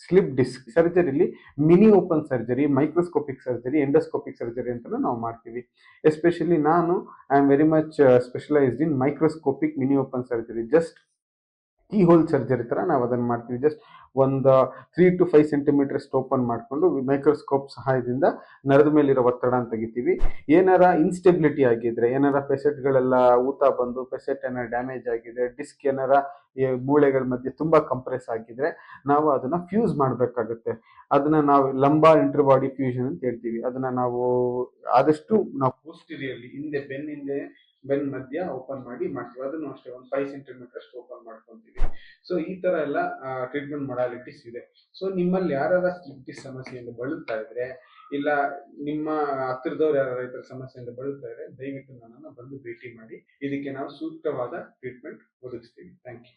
Slip disc ಸರ್ಜರಿಲಿ mini open surgery, microscopic surgery, endoscopic surgery ಅಂತ ನಾವು ಮಾಡ್ತೀವಿ. ಎಸ್ಪೆಷಲಿ ನಾನು I am very much specialised in microscopic mini open surgery. Just key hole surgery ತರ ನಾವು ಅದನ್ನ ಮಾಡ್ತೀವಿ. ಜಸ್ಟ್ ಒಂದು 3 to 5 centimeters ಓಪನ್ ಮಾಡಿಕೊಂಡು ಮೈಕ್ರೋಸ್ಕೋಪ್ ಸಹಾಯದಿಂದ ನರದ ಮೇಲಿರೋ ಒತ್ತಡ ತೆಗಿತೀವಿ. ಏನಾರ ಇನ್ಸ್ಟೆಬಿಲಿಟಿ ಆಗಿದ್ರೆ, ಏನಾರ ಪೆಸೆಟ್ಗಳೆಲ್ಲ ಊತ ಬಂದು ಪೆಸೆಟ್ ಏನಾರ ಡ್ಯಾಮೇಜ್ ಆಗಿದೆ, ಡಿಸ್ಕ್ ಏನಾರ ಮೂಳೆಗಳ ಮಧ್ಯೆ ತುಂಬಾ ಕಂಪ್ರೆಸ್ ಆಗಿದ್ರೆ ನಾವು ಅದನ್ನ ಫ್ಯೂಸ್ ಮಾಡಬೇಕಾಗುತ್ತೆ. ಅದನ್ನ ನಾವು ಲಂಬಾ ಇಂಟರ್ಬಾಡಿ ಫ್ಯೂಷನ್ ಅಂತ ಹೇಳ್ತೀವಿ. ಅದನ್ನ ನಾವು ಆದಷ್ಟು ನಾವು ಪೋಸ್ಟೀರಿಯರ್ಲಿ ಹಿಂದೆ ಬೆನ್ ಮಧ್ಯ ಓಪನ್ ಮಾಡ್ತೀವಿ. ಅದನ್ನು ಅಷ್ಟೇ ಒಂದು 5 centimeters ಓಪನ್ ಮಾಡ್ಕೊಂತೀವಿ. ಸೊ ಈ ತರ ಎಲ್ಲ ಟ್ರೀಟ್ಮೆಂಟ್ ಮೊಡಾಲಿಟೀಸ್ ಇದೆ. ಸೊ ನಿಮ್ಮಲ್ಲಿ ಯಾರ ಸ್ಲಿಪ್ ಡಿಸ್ಕ್ ಸಮಸ್ಯೆಯಿಂದ ಬಳಲ್ತಾ ಇದ್ರೆ, ಇಲ್ಲ ನಿಮ್ಮ ಹತ್ತಿರದವ್ರು ಯಾರು ಈ ತರ ಸಮಸ್ಯೆಯಿಂದ ಬಳಲ್ತಾ ಇದ್ರೆ, ದಯವಿಟ್ಟು ನನ್ನನ್ನು ಬಂದು ಭೇಟಿ ಮಾಡಿ. ಇದಕ್ಕೆ ನಾವು ಸೂಕ್ತವಾದ ಟ್ರೀಟ್ಮೆಂಟ್ ಒದಗಿಸ್ತೀವಿ. Thank you.